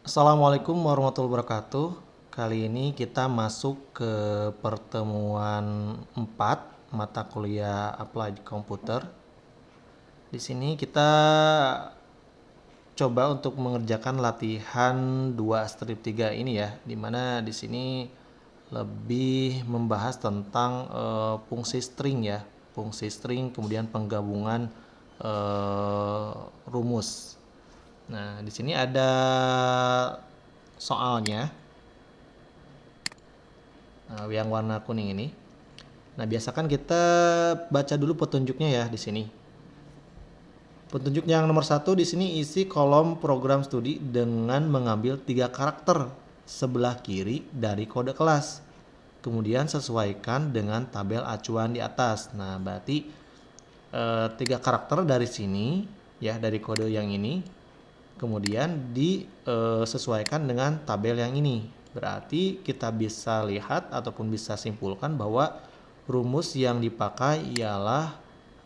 Assalamualaikum warahmatullahi wabarakatuh. Kali ini kita masuk ke pertemuan 4 mata kuliah Applied Computer. Di sini kita coba untuk mengerjakan latihan 2 strip 3 ini ya, dimana di sini lebih membahas tentang fungsi string ya, fungsi string kemudian penggabungan rumus. Nah, di sini ada soalnya, yang warna kuning ini. Nah, biasakan kita baca dulu petunjuknya ya di sini. Petunjuk yang nomor 1 di sini isi kolom program studi dengan mengambil 3 karakter sebelah kiri dari kode kelas. Kemudian sesuaikan dengan tabel acuan di atas. Nah, berarti 3 karakter dari sini ya, dari kode yang ini. Kemudian disesuaikan dengan tabel yang ini. Berarti kita bisa lihat ataupun bisa simpulkan bahwa rumus yang dipakai ialah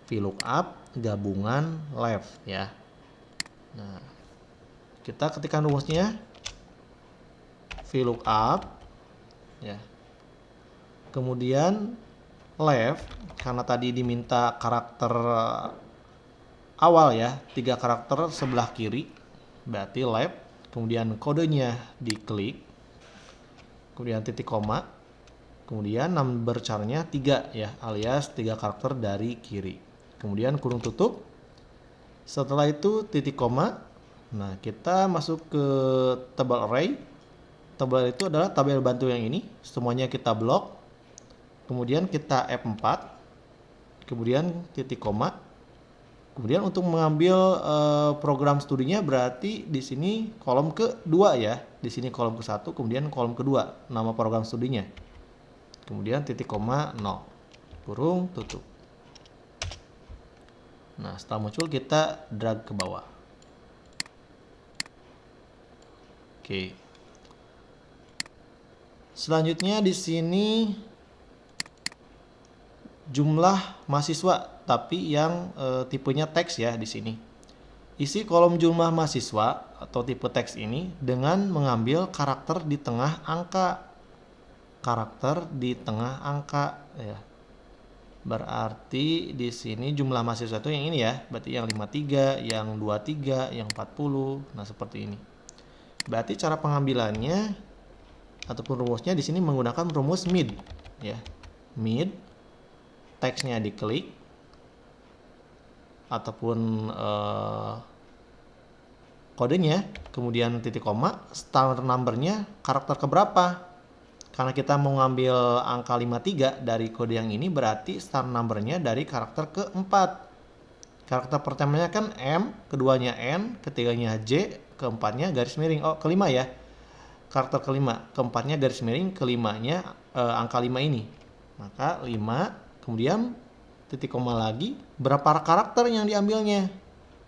VLOOKUP gabungan left ya. Nah, kita ketikkan rumusnya VLOOKUP ya. Kemudian left, karena tadi diminta karakter awal ya, 3 karakter sebelah kiri, berarti left. Kemudian kodenya diklik, kemudian titik koma, kemudian number char-nya 3 ya, alias 3 karakter dari kiri. Kemudian kurung tutup. Setelah itu titik koma. Nah, kita masuk ke tabel array. Tabel itu adalah tabel bantu yang ini. Semuanya kita blok. Kemudian kita F4. Kemudian titik koma. Kemudian untuk mengambil program studinya berarti di sini kolom kedua ya. Di sini kolom ke-1, kemudian kolom kedua nama program studinya. Kemudian titik koma 0. Kurung tutup. Nah, setelah muncul kita drag ke bawah. Oke. Selanjutnya di sini jumlah mahasiswa, tapi yang tipenya teks ya di sini. Isi kolom jumlah mahasiswa atau tipe teks ini dengan mengambil karakter di tengah angka. Karakter di tengah angka ya. Berarti di sini jumlah mahasiswa itu yang ini ya. Berarti yang 53, yang 23, yang 40. Nah, seperti ini. Berarti cara pengambilannya ataupun rumusnya di sini menggunakan rumus mid ya. Mid, teksnya diklik ataupun kodenya, kemudian titik koma, start number-nya karakter keberapa. Karena kita mau ngambil angka 53 dari kode yang ini, berarti start number-nya dari karakter keempat. Karakter pertamanya kan M, keduanya N, ketiganya J, keempatnya garis miring. Oh, kelima ya. Karakter kelima, keempatnya garis miring, kelimanya angka 5 ini. Maka 5, kemudian titik koma lagi, berapa karakter yang diambilnya?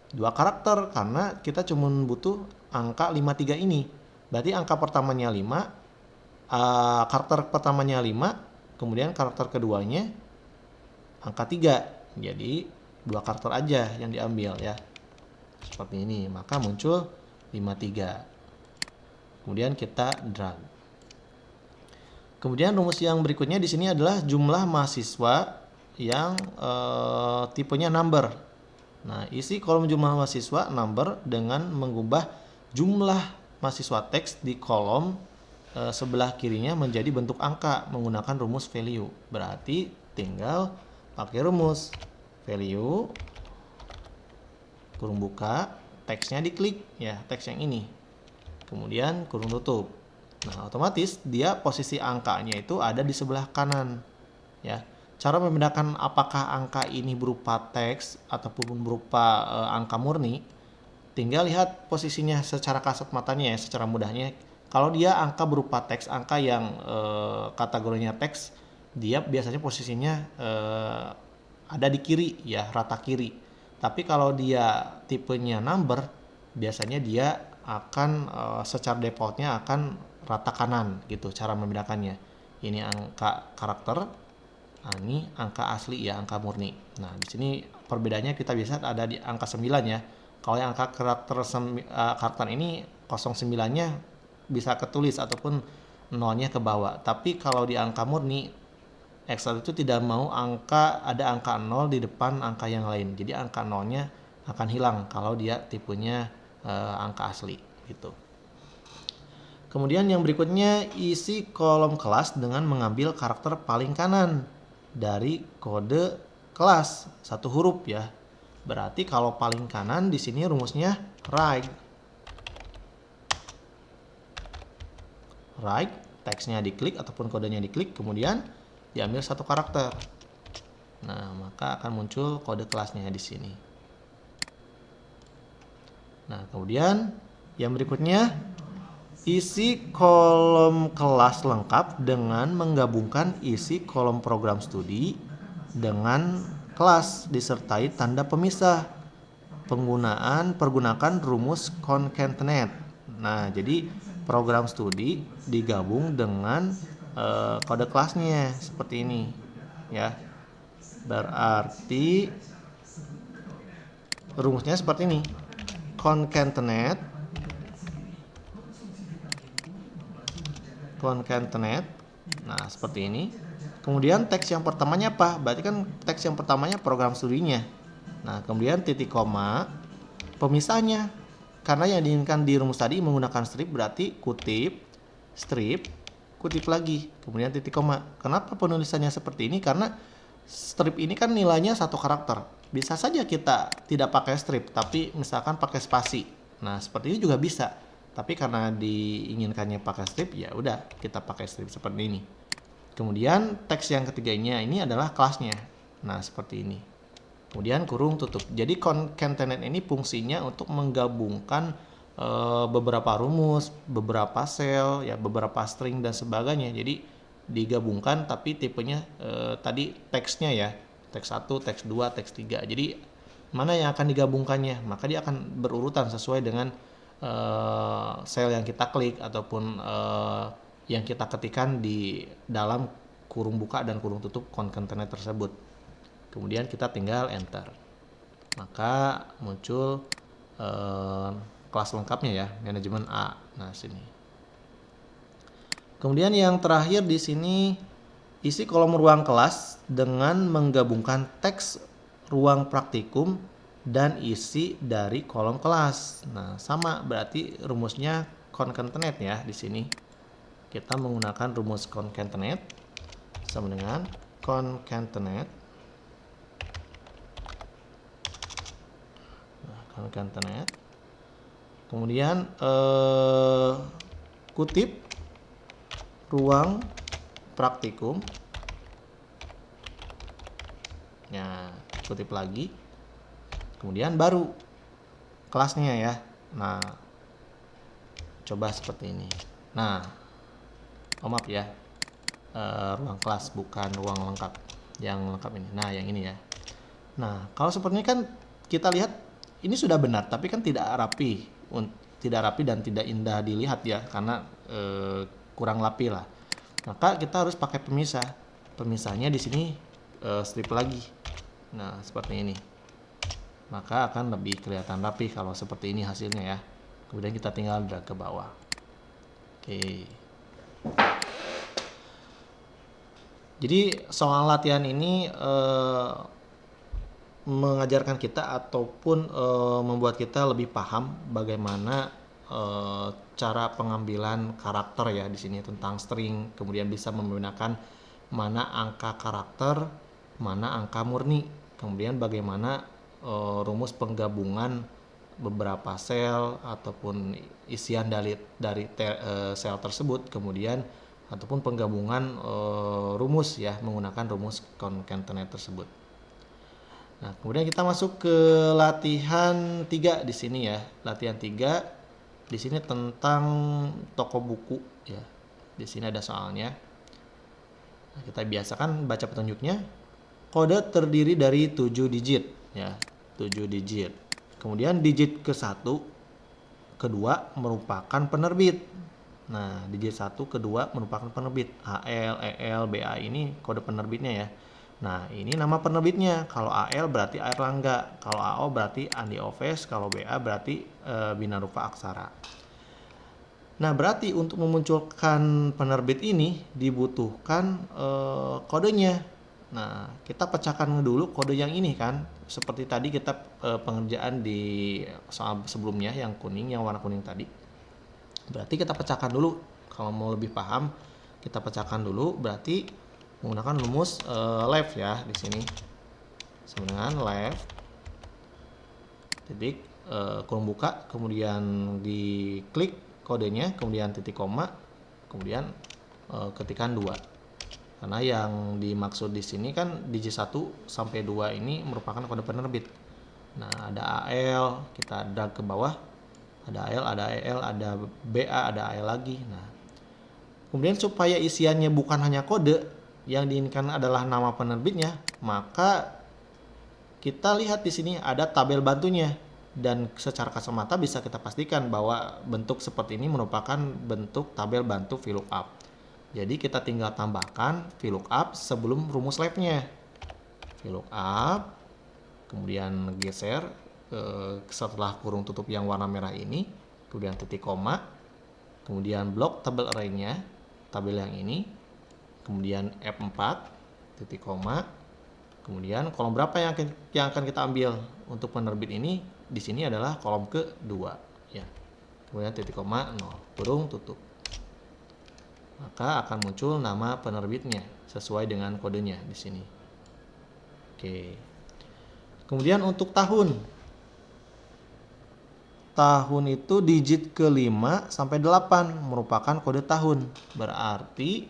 2 karakter, karena kita cuma butuh angka 53 ini. Berarti angka pertamanya 5, karakter pertamanya 5, kemudian karakter keduanya angka 3. Jadi 2 karakter aja yang diambil ya. Seperti ini. Maka muncul 53. Kemudian kita drag. Kemudian rumus yang berikutnya di sini adalah jumlah mahasiswa yang tipenya number. Nah, isi kolom jumlah mahasiswa number dengan mengubah jumlah mahasiswa teks di kolom sebelah kirinya menjadi bentuk angka menggunakan rumus value. Berarti tinggal pakai rumus value, kurung buka, teksnya diklik ya, teks yang ini. Kemudian kurung tutup. Nah, otomatis dia posisi angkanya itu ada di sebelah kanan ya. Cara membedakan apakah angka ini berupa teks ataupun berupa angka murni, tinggal lihat posisinya secara kasat matanya ya, secara mudahnya. Kalau dia angka berupa teks, angka yang kategorinya teks, dia biasanya posisinya ada di kiri ya, rata kiri. Tapi kalau dia tipenya number, biasanya dia akan secara defaultnya akan rata kanan gitu cara membedakannya. Ini angka karakter, ini angka asli ya, angka murni. Nah, di sini perbedaannya kita bisa ada di angka 9 ya. Kalau yang angka karakter ini 09-nya bisa ketulis ataupun nolnya ke bawah. Tapi kalau di angka murni, Excel itu tidak mau ada angka 0 di depan angka yang lain. Jadi angka 0-nya akan hilang kalau dia tipenya angka asli gitu. Kemudian yang berikutnya, isi kolom kelas dengan mengambil karakter paling kanan dari kode kelas, satu huruf ya. Berarti kalau paling kanan di sini rumusnya right. Right, teksnya diklik ataupun kodenya diklik, kemudian diambil satu karakter. Nah, maka akan muncul kode kelasnya di sini. Nah, kemudian yang berikutnya, isi kolom kelas lengkap dengan menggabungkan isi kolom program studi dengan kelas disertai tanda pemisah. Pergunakan rumus concatenate. Nah, jadi program studi digabung dengan kode kelasnya seperti ini ya. Berarti rumusnya seperti ini. Concatenate. Nah, seperti ini. Kemudian teks yang pertamanya apa? Berarti kan teks yang pertamanya program studinya. Nah, kemudian titik koma pemisahnya. Karena yang diinginkan di rumus tadi menggunakan strip, berarti kutip, strip, kutip lagi, kemudian titik koma. Kenapa penulisannya seperti ini? Karena strip ini kan nilainya satu karakter. Bisa saja kita tidak pakai strip, tapi misalkan pakai spasi. Nah, seperti ini juga bisa. Tapi karena diinginkannya pakai strip, ya udah kita pakai strip seperti ini. Kemudian teks yang ketiganya ini adalah kelasnya. Nah, seperti ini. Kemudian kurung tutup. Jadi concatenate ini fungsinya untuk menggabungkan beberapa rumus, beberapa sel, ya beberapa string dan sebagainya. Jadi digabungkan tapi tipenya tadi teksnya ya. Teks 1, teks 2, teks 3. Jadi mana yang akan digabungkannya? Maka dia akan berurutan sesuai dengan sel yang kita klik ataupun yang kita ketikkan di dalam kurung buka dan kurung tutup concatenate tersebut. Kemudian kita tinggal enter. Maka muncul kelas lengkapnya ya, manajemen A. Nah, sini. Kemudian yang terakhir di sini, isi kolom ruang kelas dengan menggabungkan teks ruang praktikum dan isi dari kolom kelas. Nah, sama berarti rumusnya concatenate ya di sini. Kita menggunakan rumus concatenate sama dengan concatenate. Nah, concatenate. Kemudian kutip ruang praktikum. Nah, kutip lagi. Kemudian baru kelasnya ya. Nah, coba seperti ini. Nah, maaf ya, ruang kelas bukan ruang lengkap. Yang lengkap ini. Nah, yang ini ya. Nah, kalau seperti ini kan kita lihat ini sudah benar, tapi kan tidak rapi dan tidak indah dilihat ya, karena kurang rapi lah. Maka kita harus pakai pemisah. Pemisahnya di sini strip lagi. Nah, seperti ini. Maka akan lebih kelihatan rapi kalau seperti ini hasilnya ya. Kemudian kita tinggal drag ke bawah. Oke. Jadi soal latihan ini mengajarkan kita ataupun membuat kita lebih paham bagaimana cara pengambilan karakter ya di sini tentang string, kemudian bisa membedakan mana angka karakter, mana angka murni, kemudian bagaimana rumus penggabungan beberapa sel ataupun isian dari sel tersebut, kemudian ataupun penggabungan rumus ya menggunakan rumus concatenate tersebut. Nah, kemudian kita masuk ke latihan 3 di sini ya. Latihan 3 di sini tentang toko buku ya. Di sini ada soalnya. Nah, kita biasakan baca petunjuknya. Kode terdiri dari 7 digit ya. 7 digit. Kemudian digit ke-1, kedua merupakan penerbit. Nah, digit 1, kedua merupakan penerbit. AL, EL, BA ini kode penerbitnya ya. Nah, ini nama penerbitnya. Kalau AL berarti Airlangga, kalau AO berarti Andi Oves, kalau BA berarti Binarupa Aksara. Nah, berarti untuk memunculkan penerbit ini dibutuhkan kodenya. Nah, kita pecahkan dulu kode yang ini kan. Seperti tadi kita pengerjaan di soal sebelumnya yang kuning, yang warna kuning tadi. Berarti kita pecahkan dulu. Kalau mau lebih paham, kita pecahkan dulu. Berarti menggunakan rumus left ya di sini. Sama dengan left titik kurung buka, kemudian diklik kodenya, kemudian titik koma, kemudian ketikan 2. Karena yang dimaksud di sini kan digit 1 sampai 2 ini merupakan kode penerbit. Nah, ada AL, kita drag ke bawah, ada AL, ada EL, ada BA, ada AL lagi. Nah, kemudian supaya isiannya bukan hanya kode, yang diinginkan adalah nama penerbitnya, maka kita lihat di sini ada tabel bantunya. Dan secara kasat mata bisa kita pastikan bahwa bentuk seperti ini merupakan bentuk tabel bantu VLOOKUP. Jadi kita tinggal tambahkan VLOOKUP sebelum rumus left-nya. VLOOKUP, kemudian geser setelah kurung tutup yang warna merah ini, kemudian titik koma, kemudian blok tabel array-nya, tabel yang ini, kemudian F4, titik koma, kemudian kolom berapa yang akan kita ambil untuk penerbit ini? Di sini adalah kolom kedua ya. Kemudian titik koma 0 kurung tutup. Maka akan muncul nama penerbitnya sesuai dengan kodenya di sini. Oke. Kemudian untuk tahun. Tahun itu digit ke-5 sampai 8 merupakan kode tahun. Berarti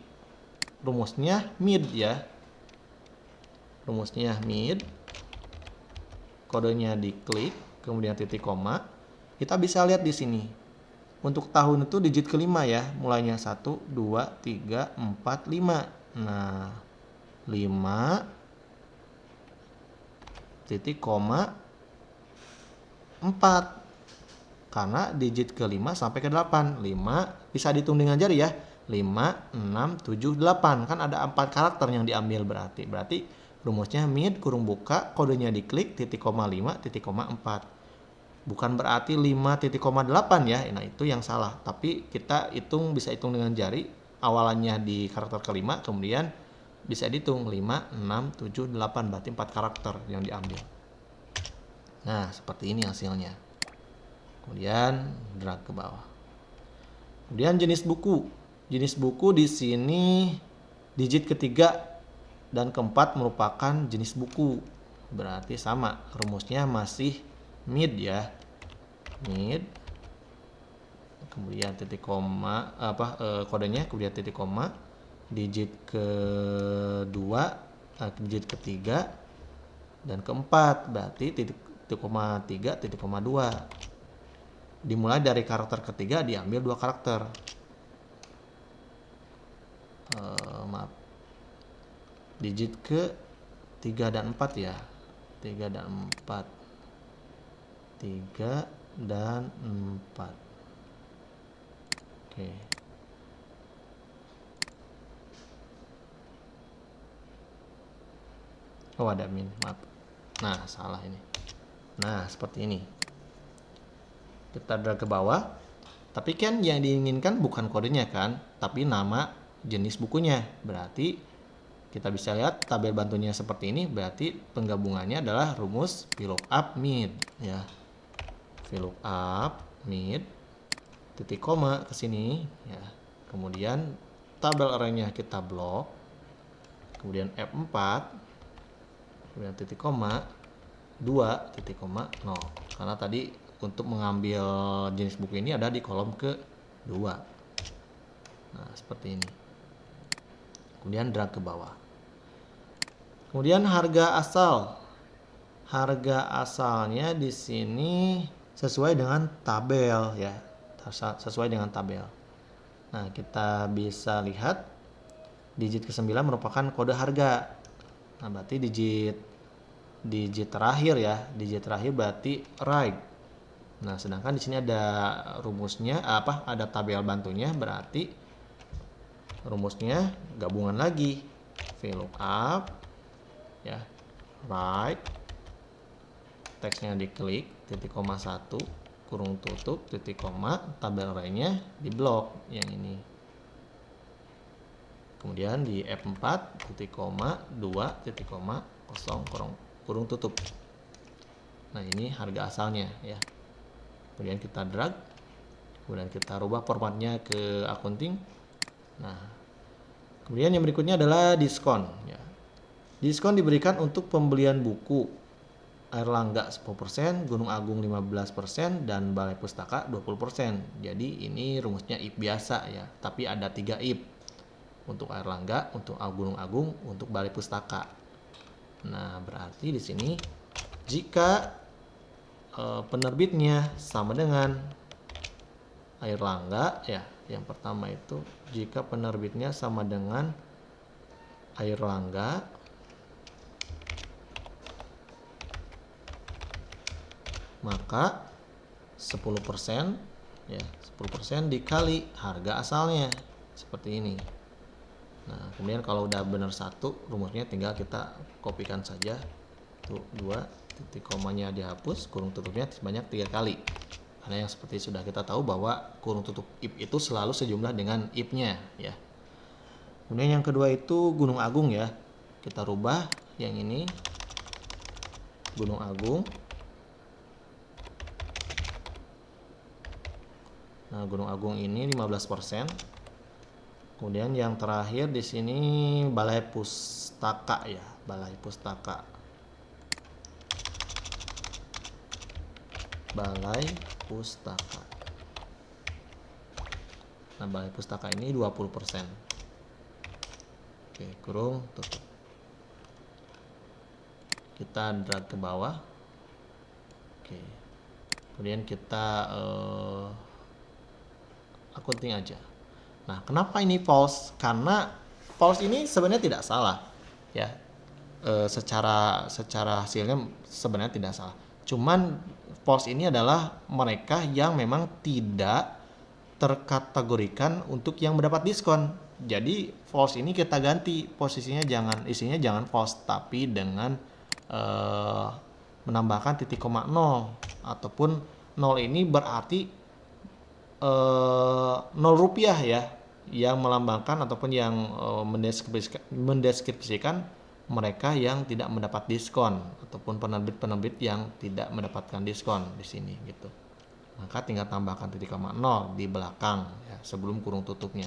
rumusnya mid ya. Rumusnya mid. Kodenya diklik, kemudian titik koma. Kita bisa lihat di sini. Untuk tahun itu digit ke-5 ya, mulainya 1 2 3 4 5. Nah, 5 titik koma 4. Karena digit ke-5 sampai ke-8. 5 bisa dihitung dengan jari ya. 5 6 7 8. Kan ada 4 karakter yang diambil berarti rumusnya mid kurung buka, kodenya diklik, titik koma 5, titik koma 4. Bukan berarti 5,8 ya. Nah, itu yang salah. Tapi kita bisa hitung dengan jari. Awalannya di karakter kelima, kemudian bisa dihitung 5, 6, 7, 8. Berarti 4 karakter yang diambil. Nah, seperti ini hasilnya. Kemudian drag ke bawah. Kemudian jenis buku. Jenis buku di sini digit ketiga dan keempat merupakan jenis buku. Berarti sama. Rumusnya masih mid ya, mid, kemudian titik koma kodenya, kemudian titik koma, digit kedua, digit ketiga dan keempat, berarti titik koma 3, titik koma 2. Dimulai dari karakter ketiga diambil 2 karakter. Digit ke 3 dan 4 ya, 3 dan 4. 3 dan 4. Oke. Oh, ada min, maaf. Nah, salah ini. Nah, seperti ini. Kita drag ke bawah. Tapi kan yang diinginkan bukan kodenya kan, tapi nama jenis bukunya. Berarti kita bisa lihat tabel bantunya seperti ini, berarti penggabungannya adalah rumus VLOOKUP mid ya. VLOOKUP mid titik koma ke sini ya. Kemudian tabel array-nya kita blok. Kemudian F4. Kemudian titik koma 2 titik koma 0. Karena tadi untuk mengambil jenis buku ini ada di kolom ke-2. Nah, seperti ini. Kemudian drag ke bawah. Kemudian harga asal. Harga asalnya di sini sesuai dengan tabel ya, sesuai dengan tabel. Nah, kita bisa lihat digit ke-9 merupakan kode harga. Nah, berarti digit terakhir ya, digit terakhir berarti right. Nah, sedangkan di sini ada rumusnya ada tabel bantunya, berarti rumusnya gabungan lagi VLOOKUP ya, right, teksnya diklik, titik koma 1, kurung tutup, titik koma, tabel arraynya di blok yang ini. Kemudian di F4, titik koma, 2, titik koma, kosong, kurung tutup. Nah, ini harga asalnya ya. Kemudian kita drag, kemudian kita rubah formatnya ke accounting. Nah, kemudian yang berikutnya adalah diskon ya. Diskon diberikan untuk pembelian buku Airlangga 10%, Gunung Agung 15%, dan Balai Pustaka 20%. Jadi ini rumusnya IP biasa ya, tapi ada 3 IP. Untuk Airlangga, untuk Gunung Agung, untuk Balai Pustaka. Nah, berarti di sini jika penerbitnya sama dengan Airlangga ya, yang pertama itu jika penerbitnya sama dengan Airlangga, maka 10% ya, 10% dikali harga asalnya seperti ini. Nah, kemudian kalau udah benar satu, rumusnya tinggal kita kopikan saja. Tuh, 2, titik komanya dihapus, kurung tutupnya sebanyak 3 kali. Karena yang seperti sudah kita tahu bahwa kurung tutup IP itu selalu sejumlah dengan IP-nya ya. Kemudian yang kedua itu Gunung Agung ya. Kita rubah yang ini Gunung Agung. Nah, Gunung Agung ini 15%. Kemudian yang terakhir di sini Balai Pustaka ya, Balai Pustaka. Balai Pustaka. Nah, Balai Pustaka ini 20%. Oke, kurung tutup. Kita drag ke bawah. Oke. Kemudian kita accounting aja. Nah, kenapa ini false? Karena false ini sebenarnya tidak salah, ya. Secara hasilnya sebenarnya tidak salah. Cuman false ini adalah mereka yang memang tidak terkategorikan untuk yang mendapat diskon. Jadi false ini kita ganti posisinya, isinya jangan false, tapi dengan menambahkan titik koma 0 ataupun 0 ini berarti 0 rupiah ya, yang melambangkan ataupun yang mendeskripsikan mereka yang tidak mendapat diskon ataupun penerbit yang tidak mendapatkan diskon di sini gitu. Maka tinggal tambahkan titik koma 0 di belakang ya, sebelum kurung tutupnya.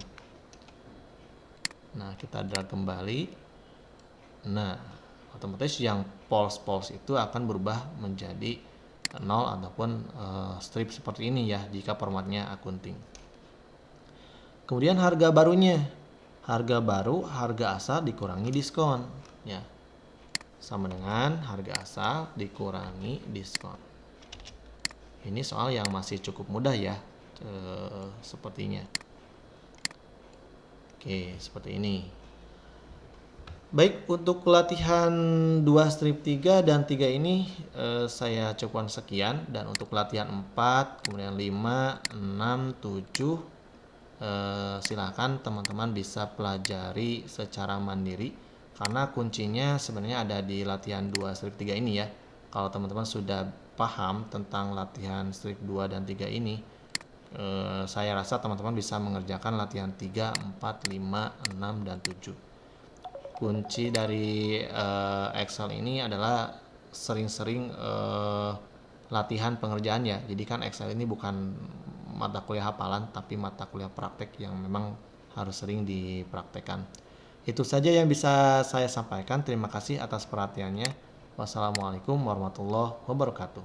Nah, kita drag kembali. Nah, otomatis yang false itu akan berubah menjadi 0 ataupun strip seperti ini ya jika formatnya accounting. Kemudian harga barunya, harga baru harga asal dikurangi diskon ya, sama dengan harga asal dikurangi diskon. Ini soal yang masih cukup mudah ya, sepertinya. Oke, seperti ini. Baik, untuk latihan 2 strip 3 dan 3 ini saya cukupkan sekian. Dan untuk latihan 4, kemudian 5, 6, 7 silakan teman-teman bisa pelajari secara mandiri. Karena kuncinya sebenarnya ada di latihan 2 strip 3 ini ya. Kalau teman-teman sudah paham tentang latihan strip 2 dan 3 ini, saya rasa teman-teman bisa mengerjakan latihan 3, 4, 5, 6, dan 7. Kunci dari Excel ini adalah sering-sering latihan pengerjaannya. Jadi kan Excel ini bukan mata kuliah hafalan, tapi mata kuliah praktek yang memang harus sering dipraktekkan. Itu saja yang bisa saya sampaikan. Terima kasih atas perhatiannya. Wassalamualaikum warahmatullahi wabarakatuh.